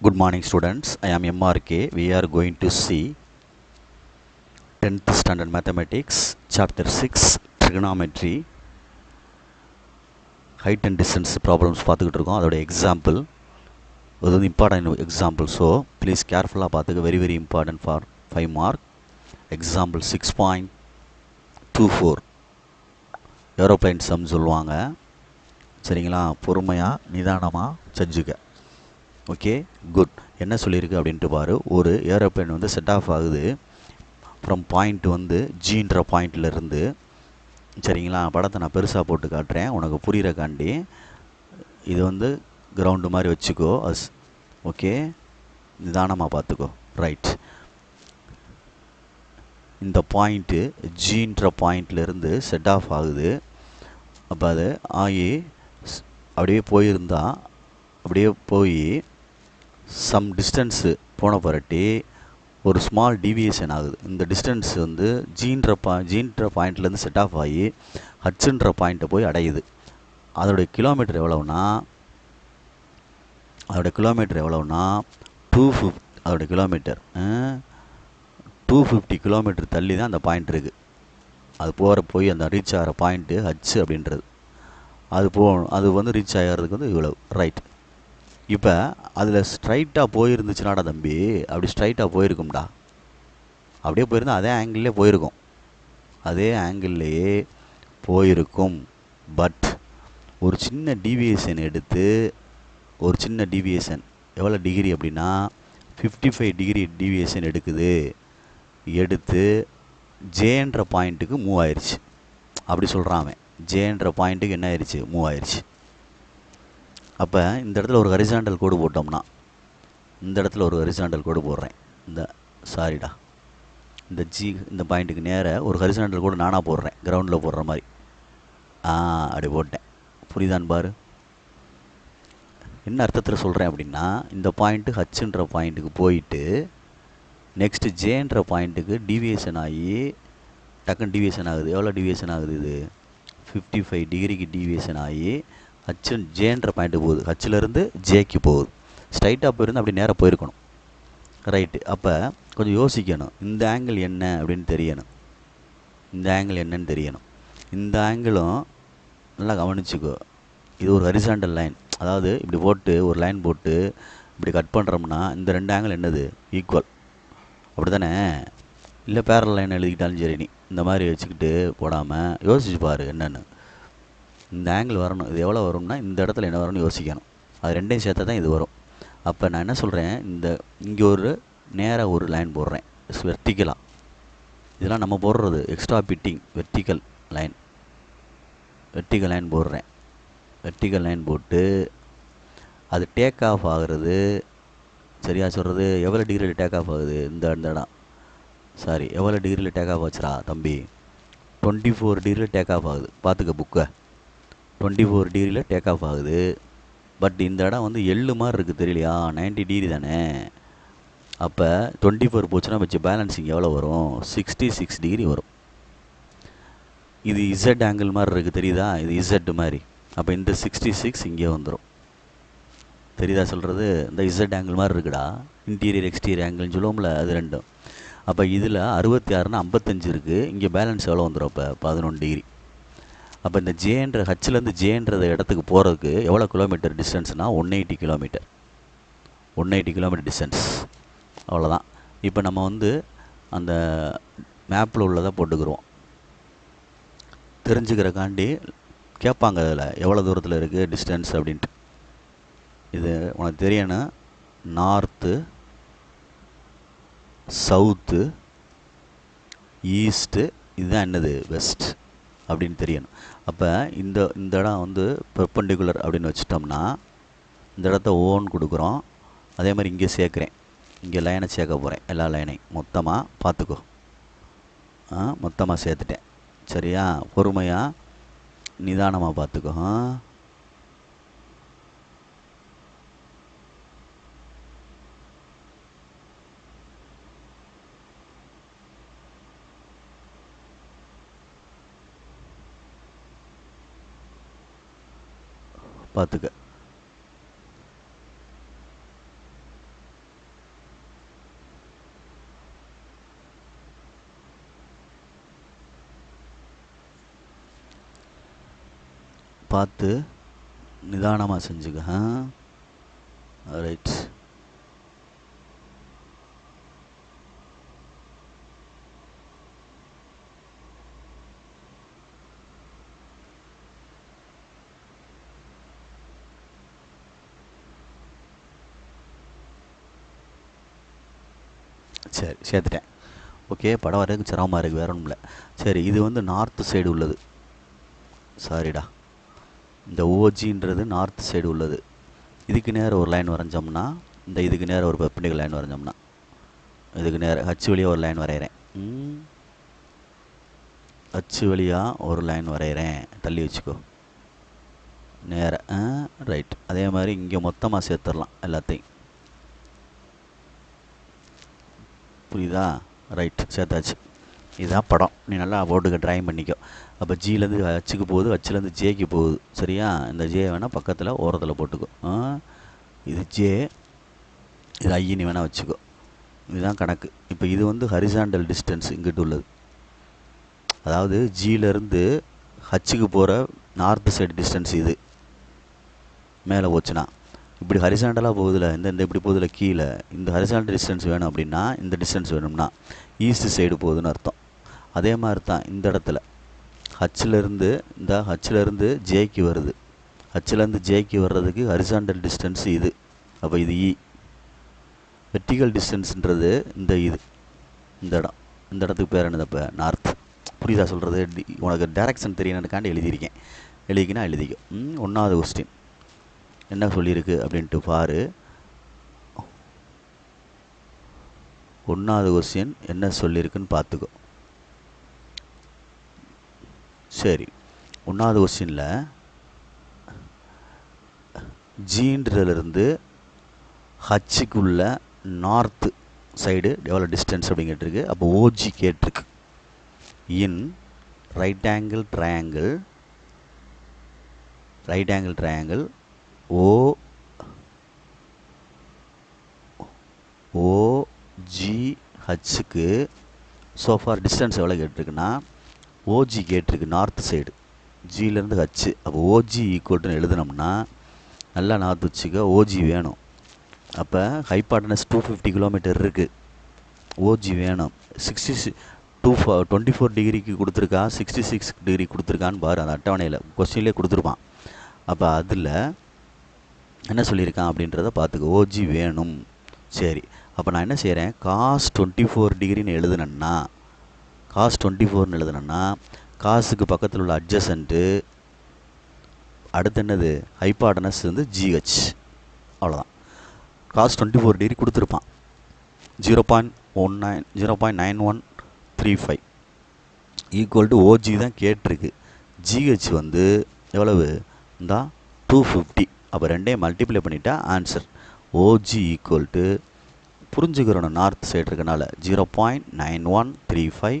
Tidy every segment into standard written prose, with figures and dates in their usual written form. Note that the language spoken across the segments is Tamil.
Good morning students, I am MRK. We are going to see 10th standard mathematics, chapter 6, trigonometry, height and distance problems பார்த்துக்கிட்டு இருக்கோம். அதோட எக்ஸாம்பிள் அது வந்து இம்பார்ட்டன்ட் எக்ஸாம்பிள். ஸோ ப்ளீஸ் கேர்ஃபுல்லாக பார்த்துக்க. Very very important for 5 mark. Example 6.24 aeroplane sum சொல்லுவாங்க. சரிங்களா? பொறுமையாக நிதானமாக செஞ்சுக்க. Okay, good. என்ன சொல்லியிருக்கு அப்படின்ட்டு பாரு. ஒரு ஏரோப்ளைன் வந்து செட் ஆஃப் ஆகுது ஃப்ரம் பாயிண்ட் வந்து ஜின்ற பாயிண்ட்லேருந்து. சரிங்களா? படத்தை நான் பெருசாக போட்டு காட்டுறேன் உனக்கு புரிகிறக்காண்டி. இது வந்து கிரவுண்டு மாதிரி வச்சுக்கோ. ஓகே, நிதானமாக பார்த்துக்கோ. ரைட், இந்த பாயிண்ட்டு ஜின்ற பாயிண்ட்லேருந்து செட் ஆஃப் ஆகுது. அப்போ அது ஆகி அப்படியே போயிருந்தா அப்படியே போய் சம் டிஸ்டன்ஸு போன பிறட்டி ஒரு ஸ்மால் டீவியேஷன் ஆகுது. இந்த டிஸ்டன்ஸ் வந்து ஜீன்ற பாயிண்ட்லேருந்து செட் ஆஃப் ஆகி ஹச்சுன்ற பாயிண்ட்டை போய் அடையுது. அதோடைய கிலோமீட்டர் எவ்வளவுனா 250. அதோடைய கிலோமீட்டர் 250 கிலோமீட்டர் தள்ளி தான் அந்த பாயிண்ட் இருக்குது. அது போய் அந்த ரீச் ஆகிற பாயிண்ட்டு ஹச்சு அப்படின்றது. அது வந்து ரீச் ஆகிறதுக்கு வந்து இவ்வளவு. ரைட், இப்போ அதில் ஸ்ட்ரைட்டாக போயிருந்துச்சுனாடா தம்பி, அப்படி ஸ்ட்ரைட்டாக போயிருக்கும்டா. அப்படியே போயிருந்தா அதே ஆங்கிள்லேயே போயிருக்கும். பட் ஒரு சின்ன டீவியேஷன் எடுத்து, ஒரு சின்ன டீவியேஷன் எவ்வளோ டிகிரி அப்படின்னா 55 டிகிரி டீவியேஷன் எடுத்து ஜேன்ற பாயிண்ட்டுக்கு மூவ் ஆயிடுச்சு. அப்படி சொல்கிறான் அவன். ஜேன்ற பாயிண்ட்டுக்கு என்ன ஆயிடுச்சு? மூவ் ஆயிடுச்சு. அப்போ இந்த இடத்துல ஒரு ஹரிசாண்டல் கோடு போட்டோம்னா, இந்த இடத்துல ஒரு ஹரிசாண்டல் கோடு போடுறேன். இந்த பாயிண்ட்டுக்கு நேராக ஒரு ஹரிசாண்டல் கோடு நானாக போடுறேன், கிரவுண்டில் போடுற மாதிரி. அப்படி போட்டேன். புரியுதான்னு பாரு. என்ன அர்த்தத்தில் சொல்கிறேன் அப்படின்னா, இந்த பாயிண்ட்டு ஹச்சுன்ற பாயிண்ட்டுக்கு போயிட்டு நெக்ஸ்ட்டு ஜேன்ற பாயிண்ட்டுக்கு டீவியேஷன் ஆகி டக்குன்னு டீவியேஷன் ஆகுது. எவ்வளோ டீவியேஷன் ஆகுது? இது 55 டிகிரிக்கு டீவியேஷன் ஆகி ஜேன்ற பாயிண்ட்டு போகுது. ஹச்சிலேருந்து ஜேக்கு போகுது. ஸ்ட்ரைட்டாக போயிருந்து அப்படி நேராக போயிருக்கணும். ரைட்டு, அப்போ கொஞ்சம் யோசிக்கணும். இந்த ஆங்கிள் என்ன அப்படின்னு தெரியணும். இந்த ஆங்கிளும் நல்லா கவனிச்சுக்கோ. இது ஒரு ஹரிசாண்டல் லைன். அதாவது இப்படி போட்டு ஒரு லைன் போட்டு இப்படி கட் பண்ணுறோம்னா இந்த ரெண்டு ஆங்கிள் என்னது? ஈக்குவல். அப்படி தானே? இல்லை பேரல் லைன் எழுதிக்கிட்டாலும் சரி, நீ இந்த மாதிரி வச்சுக்கிட்டு போடாமல் யோசிச்சு பாரு என்னென்னு. இந்த ஆங்கிள் வரணும். இது எவ்வளோ வரும்னா இந்த இடத்துல என்ன வரும்னு யோசிக்கணும். அது ரெண்டையும் சேர்த்தா தான் இது வரும். அப்போ நான் என்ன சொல்கிறேன், இங்கே ஒரு நேராக ஒரு லைன் போடுறேன் வெர்டிக்கலாக. இதெல்லாம் நம்ம போடுறது எக்ஸ்ட்ரா பிட்டிங். வெர்டிக்கல் லைன் போடுறேன். வெர்டிக்கல் லைன் போட்டு அது டேக் ஆஃப் ஆகுறது. சரியாக சொல்கிறது? எவ்வளோ டிகிரியில் டேக் ஆஃப் ஆகுது? இந்த இடம் எவ்வளோ டிகிரியில் டேக் ஆஃப் ஆச்சுரா தம்பி? 24 டிகிரியில் டேக் ஆஃப் ஆகுது. பார்த்துக்க புக்கை. 24 டிகிரியில் டேக் ஆஃப் ஆகுது. பட் இந்த இடம் வந்து எள்ளு மாதிரி இருக்குது, தெரியலையா? 90 டிகிரி தானே. அப்போ 24 போச்சுன்னா வச்சு பேலன்ஸிங் எவ்வளோ வரும்? 66 டிகிரி வரும். இது இசட் ஆங்கிள் மாதிரி இருக்குது, தெரியுதா? இது இசட் மாதிரி. அப்போ இந்த 66 இங்கே வந்துடும். தெரியுதா சொல்கிறது? இந்த இசட் ஆங்கிள் மாதிரி இருக்குடா. இன்டீரியர் எக்ஸ்டீரியர் ஆங்கிள்னு சொல்லுவோம்ல, அது ரெண்டும். அப்போ இதில் 66னா 55 இருக்குது. இங்கே பேலன்ஸ் எவ்வளோ வந்துடும்? அப்போ 11 டிகிரி. அப்போ இந்த ஹச்சிலேருந்து ஜேன்ற இடத்துக்கு போகிறதுக்கு எவ்வளோ கிலோமீட்டர் டிஸ்டன்ஸ்னால் 180 கிலோமீட்டர். 180 kilometre distance. அவ்வளோதான். இப்போ நம்ம வந்து அந்த மேப்பில் உள்ளதை போட்டுக்கிறோம். தெரிஞ்சுக்கிறக்காண்டி கேட்பாங்க அதில் எவ்வளோ தூரத்தில் இருக்குது டிஸ்டன்ஸ் அப்படின்ட்டு. இது உனக்கு தெரியணும். நார்த்து, சவுத்து, ஈஸ்ட்டு, இதுதான் என்னது? வெஸ்ட் அப்படின்னு தெரியணும். அப்போ இந்த இடம் வந்து பெர்பெண்டிகுலர் அப்படின்னு வச்சிட்டோம்னா இந்த இடத்த ஓன்னு கொடுக்குறோம். அதே மாதிரி இங்கே சேர்க்குறேன். இங்கே லைனை சேர்க்க போகிறேன். எல்லா லைனையும் மொத்தமாக பார்த்துக்கோ. மொத்தமாக சேர்த்துட்டேன். சரியா? பொறுமையாக நிதானமாக பார்த்துக்கோ. பார்த்துக்க. பார்த்து நிதானமாக செஞ்சுக்க. ரைட். சரி, சேர்த்துட்டேன். ஓகே, படம் வர்றதுக்கு சிரமமாக இருக்குது, வேற ஒன்றும் இல்லை. சரி, இது வந்து நார்த்து சைடு உள்ளது. சாரிடா, இந்த ஓஜின்றது நார்த் சைடு உள்ளது. இதுக்கு நேரம் ஒரு லைன் வரைஞ்சோம்னா, இந்த இதுக்கு நேரம் ஒரு பெர்பெண்டிகுலர் லைன் வரைஞ்சோம்னா, இதுக்கு நேரம் ஹச் வழியாக ஒரு லைன் வரைகிறேன். ஹச் வழியாக ஒரு லைன் வரைகிறேன், தள்ளி வச்சுக்கோ நேராக. ரைட். அதே மாதிரி இங்கே மொத்தமாக சேர்த்துடலாம் எல்லாத்தையும். புரியுதா? ரைட், சேர்த்தாச்சு. இதுதான் படம். நீ நல்லா போர்டுக்கு ட்ராயிங் பண்ணிக்கோ. அப்போ ஜிலேருந்து ஹச்சுக்கு போகுது, ஹச்சிலேருந்து ஜேக்கு போகுது. சரியா? இந்த ஜே வேணால் பக்கத்தில் ஓரத்தில் போட்டுக்கோ. இது ஜே, இது ஐன்னு வேணால் வச்சுக்கோ. இதுதான் கணக்கு. இப்போ இது வந்து ஹரிசாண்டல் டிஸ்டன்ஸ் இங்கிட்டு உள்ளது. அதாவது ஜியிலேருந்து ஹச்சுக்கு போகிற நார்த்து சைடு டிஸ்டன்ஸ் இது. மேலே போச்சுன்னா இப்படி ஹரிசாண்டலாக போகுதில்ல, இந்த இப்படி போகுதில்ல கீழே, இந்த ஹரிசாண்டல் டிஸ்டன்ஸ் வேணும் அப்படின்னா இந்த டிஸ்டன்ஸ் வேணும்னா ஈஸ்ட் சைடு போகுதுன்னு அர்த்தம். அதே மாதிரி தான் இந்த இடத்துல ஹச்சிலேருந்து ஜேக்கு வருது. ஹச்சிலேருந்து ஜேக்கு வர்றதுக்கு ஹரிசாண்டல் டிஸ்டன்ஸ் இது. அப்போ இது இ. வெர்டிகல் டிஸ்டன்ஸுன்றது இந்த இந்த இடம். இந்த இடத்துக்கு பேர் என்னது? இப்போ நார்த். புரியுதா சொல்கிறது? உனக்கு டைரக்ஷன் தெரியணுக்காண்டி எழுதியிருக்கேன். எழுதிக்கினா எழுதிக்கோ. 1வது கொஸ்டின் என்ன சொல்லியிருக்கு அப்படின்ட்டு பாரு. 1வது கொஸ்டின் என்ன சொல்லியிருக்குன்னு பார்த்துக்கோ. சரி, 1வது கொஸ்டினில் ஜீன்றதுலேருந்து ஹச்சுக்குள்ள நார்த்து சைடு எவ்வளோ டிஸ்டன்ஸ் அப்படின்னு கேட்டிருக்கு. அப்போ ஓஜி கேட்டிருக்கு. இன் ரைட் ஆங்கிள் ட்ரையாங்கிள் ஓஜிஹச்சுக்கு சோஃபார் டிஸ்டன்ஸ் எவ்வளோ கேட்டிருக்குன்னா, ஓஜி கேட்டிருக்கு நார்த் சைடு, ஜிலேருந்து ஹச்சு. அப்போ ஓஜி ஈக்குவல்ட்டுன்னு எழுதுனோம்னா நல்லா நார்த்து வச்சுக்க. ஓஜி வேணும். அப்போ ஹைபார்டனஸ் 250 கிலோமீட்டர் இருக்குது. ஓஜி வேணும். 24 டிகிரிக்கு கொடுத்துருக்கா, 66 டிகிரி கொடுத்துருக்கான்னு பாரு. அந்த அட்டவணையில் கொஸ்டின்லேயே கொடுத்துருப்பான். அப்போ அதில் என்ன சொல்லியிருக்கான் அப்படின்றத பார்த்துக்க. ஓஜி வேணும். சரி, அப்போ நான் என்ன செய்கிறேன், காஸ் 24 டிகிரின்னு எழுதுனேன்னா, காசுக்கு பக்கத்தில் உள்ள அட்ஜசன்ட்டு அடுத்து என்னது, ஹைபார்டனஸ் வந்து ஜிஹெச். அவ்வளோதான். காஸ் 24 டிகிரி கொடுத்துருப்பான். 0.9135 ஈக்குவல் டு ஓஜி தான் கேட்டிருக்கு. ஜிஹெச் வந்து எவ்வளவு? இந்த 250. அப்போ ரெண்டையும் மல்டிப்ளை பண்ணிட்டா ஆன்சர். ஓஜி ஈக்குவல் டு, புரிஞ்சுக்கிறோம் நார்த் சைடு இருக்கனால, 0.9135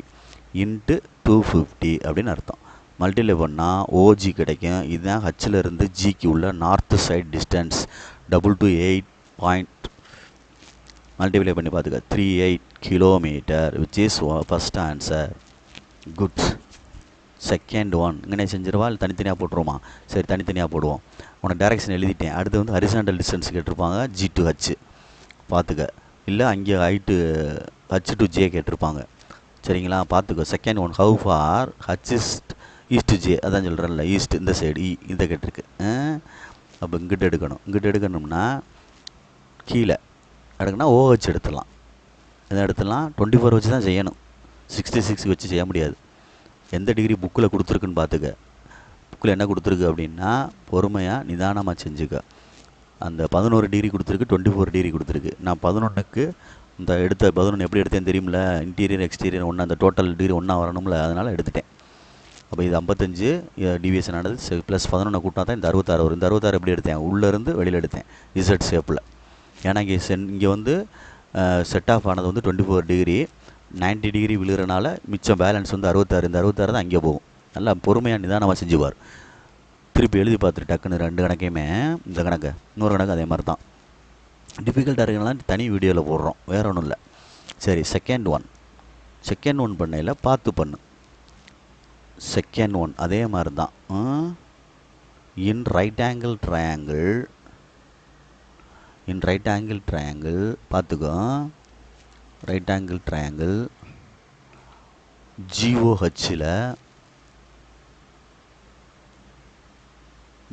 இன்ட்டு 250 அப்படின்னு அர்த்தம். மல்டிப்ளை பண்ணால் ஓஜி கிடைக்கும். இதுதான் ஹச்சிலேருந்து ஜிக்கு உள்ள நார்த்து சைடு டிஸ்டன்ஸ். 228 மல்டிப்ளை பண்ணி பார்த்துக்க. 38 kilometre, which is first answer. Good. Second one இங்கே செஞ்சிருவா இல்லை தனித்தனியாக போட்டுருவோமா? சரி, தனித்தனியாக போடுவோம். உனக்கு டைரக்ஷன் எழுதிட்டேன். அடுத்து வந்து ஹரிசாண்டல் டிஸ்டன்ஸ் கேட்டிருப்பாங்க, ஜி டு ஹச் பார்த்துக்க. இல்லை அங்கே ஹைட்டு ஹச் டு ஜே கேட்டிருப்பாங்க. சரிங்களா? பார்த்துக்கோ. Second one, how far H is east J, அதான் சொல்கிறேன்ல, ஈஸ்ட் இந்த சைடு இதை கேட்டிருக்கு. அப்போ இங்கிட்ட எடுக்கணும்னா கீழே எடுக்கணும்னா ஓஹெச் எடுத்துடலாம். இதை எடுத்துடலாம். 24 வச்சு தான் செய்யணும், 66 வச்சு செய்ய முடியாது. எந்த டிகிரி புக்கில் கொடுத்துருக்குன்னு பார்த்துக்க. புக்கில் என்ன கொடுத்துருக்கு அப்படின்னா, பொறுமையாக நிதானமாக செஞ்சுக்க. அந்த 11 டிகிரி கொடுத்துருக்கு, 24 டிகிரி கொடுத்துருக்கு. நான் 11க்கு இந்த 11 எப்படி எடுத்தேன்னு தெரியுமில்ல, இன்டீரியர் எக்ஸ்டீரியர் ஒன்றா, அந்த டோட்டல் டிகிரி ஒன்றா வரணும்ல, அதனால் எடுத்துட்டேன். அப்போ இது 55 டிவியேஷன் ஆனது. ப்ளஸ் 11 கூட்டினா தான் இந்த 66 வரும். இந்த 66 எப்படி எடுத்தேன்? உள்ளேருந்து வெளியில் எடுத்தேன், இசட் ஷேப்பில். ஏன்னா இங்கே வந்து செட் ஆஃப் ஆனது வந்து 24 டிகிரி, 90 டிகிரி விழுகிறனால மிச்சம் பேலன்ஸ் வந்து 66. இந்த 66 தான் அங்கே போகும். நல்லா பொறுமையாக நிதானமாக செஞ்சுவார். திருப்பி எழுதி பார்த்துட்டு டக்குன்னு 2 கணக்கையுமே, இந்த கணக்கு இன்னொரு கணக்கு அதே மாதிரி தான். டிஃபிகல்ட்டாக இருக்கிறனால தனி வீடியோவில் போடுறோம், வேறு ஒன்றும் இல்லை. சரி, செகண்ட் ஒன் பண்ணையில் பார்த்து பண்ணு. செகண்ட் ஒன் அதே மாதிரி தான். in right angle triangle பார்த்துக்கோ ரைட் ஆங்கிள் ட்ரையாங்கிள்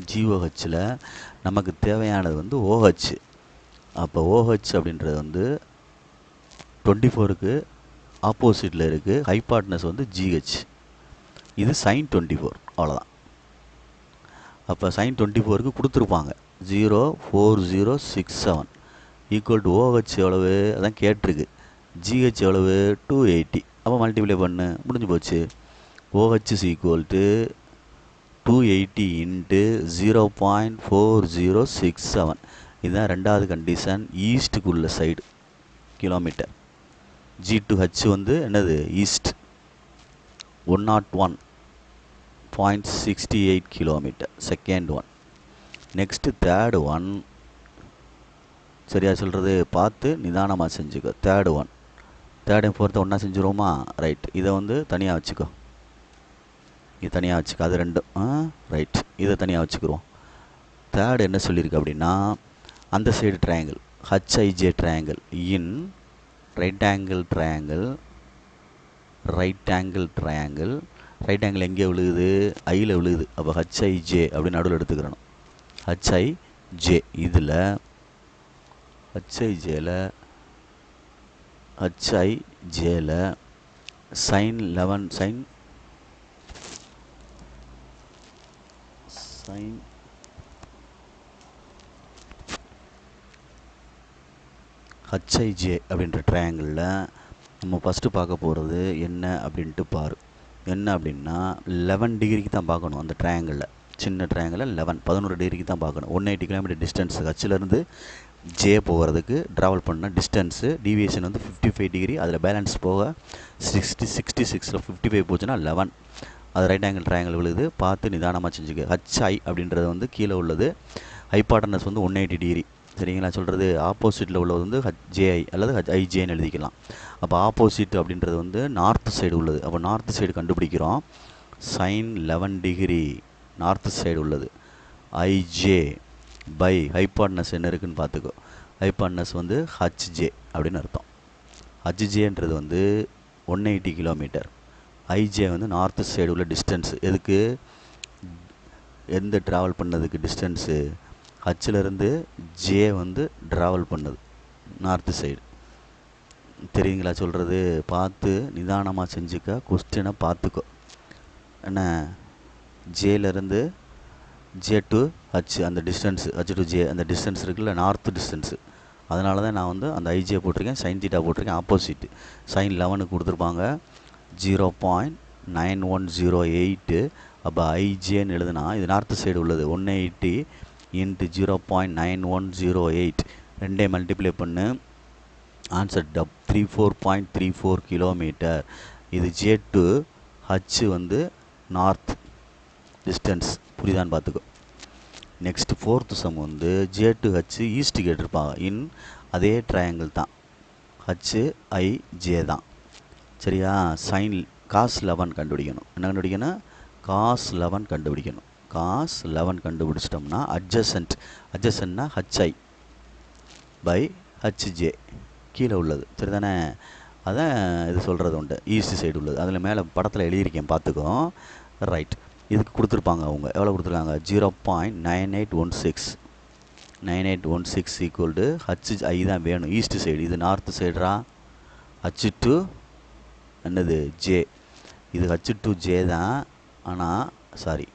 ஜிஓஹெச்சில் நமக்கு தேவையானது வந்து ஓஹெச். அப்போ ஓஹெச் அப்படின்றது வந்து 24க்கு ஆப்போசிட்டில் இருக்குது. ஹைபாட்னஸ் வந்து ஜிஹெச். இது சைன் 24 அவ்வளோதான். அப்போ சைன் 24க்கு கொடுத்துருப்பாங்க 04067 ஈக்குவல் டு ஓஹெச் எவ்வளவு அதான் கேட்டிருக்கு. ஜிஹெச் எவ்வளவு 280. அப்போ மல்டிப்ளை பண்ணு, முடிஞ்சு போச்சு. OH is equal to 280 into 0.4067. இதுதான் ரெண்டாவது கண்டிஷன். ஈஸ்ட்டுக்குள்ள side kilometre. G2H வந்து என்னது east 101.68 kilometre. Second one. Next third one. சரியா சொல்கிறது பார்த்து நிதானமாக செஞ்சுக்கோ. தேர்டு ஒன், தேர்ட் அண்ட் ஃபோர்த்தை ஒன்றா செஞ்சுருவோமா? ரைட். இதை வந்து தனியாக வச்சுக்கோ, இது தனியாக வச்சுக்கோ. அது ரெண்டும் ரைட். இதை தனியாக வச்சுக்கிறோம். தேர்டு என்ன சொல்லியிருக்கு அப்படின்னா, அந்த side triangle HIJ triangle in right angle triangle எங்கே விழுகுது? ஐயில் விழுகுது. அப்போ ஹச்ஐஜே அப்படின்னு நடுவில் எடுத்துக்கிறணும். ஹச்ஐஜே இதில் ஹச்ஐஜேல சைன் 11 சைன் ஹச்ஐஜே அப்படின்ற ட்ரையாங்கிளில் நம்ம ஃபஸ்ட்டு பார்க்க போகிறது என்ன அப்படின்ட்டு பாரு. என்ன அப்படின்னா 11 டிகிரிக்கு தான் பார்க்கணும். அந்த ட்ரையாங்கிளில் சின்ன ட்ரையாங்கிளில் 11 டிகிரிக்கு தான் பார்க்கணும். 180 கிலோமீட்டர் டிஸ்டன்ஸ் ஹச்சிலேருந்து ஜே போகிறதுக்கு ட்ராவல் பண்ண டிஸ்டன்ஸு. டீவியேஷன் வந்து 55 டிகிரி. அதில் பேலன்ஸ் போக 66ல் 55 போச்சுன்னா 11. அது ரைட் ஆங்கிள் ட்ரையாங்கிள் விழுது. பார்த்து நிதானமாக செஞ்சுக்க. ஹச்ஐ அப்படின்றது வந்து கீழே உள்ளது. ஹைபாட்டனஸ் வந்து 180 டிகிரி. சரிங்களா சொல்கிறது? ஆப்போசிட்டில் உள்ளது வந்து ஹச்ஜேஐ அல்லது ஹச்ஐஜேன்னு எழுதிக்கலாம். அப்போ ஆப்போசிட் அப்படின்றது வந்து நார்த் சைடு உள்ளது. அப்போ நார்த் சைடு கண்டுபிடிக்கிறோம். சைன் 11 டிகிரி நார்த் சைடு உள்ளது. ஐஜே பை ஹைபாட்னஸ் என்ன இருக்குதுன்னு பார்த்துக்கோ. ஹைபாட்னஸ் வந்து ஹச்ஜே அப்படின்னு அர்த்தம். ஹச்ஜேன்றது வந்து 180 கிலோமீட்டர். ஐஜே வந்து நார்த்து சைடு உள்ள டிஸ்டன்ஸு. எதுக்கு? எந்த ட்ராவல் பண்ணதுக்கு டிஸ்டன்ஸு? ஹச்சிலேருந்து ஜே வந்து ட்ராவல் பண்ணது நார்த்து சைடு. தெரியுங்களா சொல்கிறது? பார்த்து நிதானமாக செஞ்சுக்க. கொஸ்டினை பார்த்துக்கோ. என்ன? ஜேலேருந்து ஜே டு ஹச் அந்த டிஸ்டன்ஸு, ஹச் டு ஜே அந்த டிஸ்டன்ஸ் இருக்குல்ல, நார்த்து டிஸ்டன்ஸு. அதனால தான் நான் வந்து அந்த ஐஜே போட்டிருக்கேன், சைன் தீட்டா போட்டிருக்கேன். ஆப்போசிட்டு சைன் 11 கொடுத்துருப்பாங்க 0.9108. அப்போ ஐஜேன்னு எழுதுனா இது நார்த்து சைடு உள்ளது 180 இன்ட்டு 0.9108 ரெண்டே மல்டிப்ளை பண்ணு. Answer 34.34 kilometre. இது ஜே டு ஹச் வந்து நார்த் டிஸ்டன்ஸ். புரியுதான்னு பார்த்துக்கோ. நெக்ஸ்ட் ஃபோர்த்து சம் வந்து ஜே டு ஹச் ஈஸ்ட் கேட்டிருப்பாங்க. இன் அதே ட்ரையாங்கிள் தான், ஹச்ஐஜே தான். சரியா? சைன் காஸ் 11 கண்டுபிடிக்கணும். என்ன கண்டுபிடிக்கணும்? காஸ் 11 கண்டுபிடிக்கணும். காஸ் 11 கண்டுபிடிச்சிட்டோம்னா அட்ஜசன்ட்னா ஹச்ஐ பை ஹச்ஜே கீழே உள்ளது. சரி தானே? அதான் இது சொல்கிறது உண்டு, ஈஸ்ட் சைடு உள்ளது. அதில் மேலே படத்தில் எழுதியிருக்கேன் பார்த்துக்கோ. ரைட். இதுக்கு கொடுத்துருப்பாங்க. அவங்க எவ்வளோ கொடுத்துருக்காங்க? 0.9816 ஈக்குவல் டு ஹச்ஐ தான் வேணும். East side. இது நார்த்து சைடுரா. ஹச் டு என்னது ஜே. இது ஹச் டு ஜே தான். ஆனால் சாரி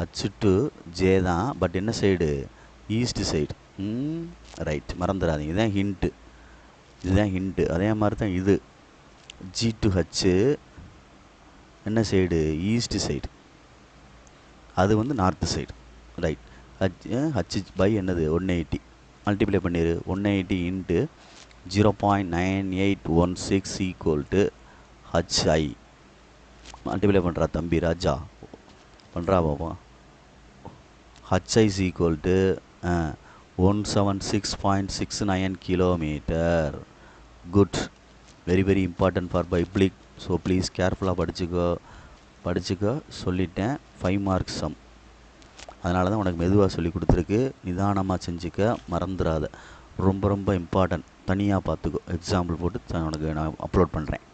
ஹச் டு ஜே தான். பட் என்ன சைடு? East side. ரைட். மறந்துடாதீங்க. இதுதான் ஹிண்ட்டு. அதே மாதிரி தான் இது ஜி டு ஹச்சு என்ன சைடு? East side. அது வந்து north side. Right. H by என்னது 180 மல்டிப்ளை பண்ணிடு. 180 into 0.9816 equal to HI. Multiply பண்ணுறா தம்பி ராஜா, பண்ணுறா பாப்பா. HI is equal to 176.69 kilometre. Good. Very very important for public. So please கேர்ஃபுல்லாக படிச்சுக்கோ. சொல்லிட்டேன். 5 மார்க் சம். அதனால தான் உனக்கு மெதுவாக சொல்லி கொடுத்துருக்கு. நிதானமாக செஞ்சுக்க, மறந்துடாத. ரொம்ப ரொம்ப இம்பார்ட்டன்ட். தனியாக பார்த்துக்கோ. எக்ஸாம்பிள் போட்டு உனக்கு நான் அப்லோட் பண்ணுறேன்.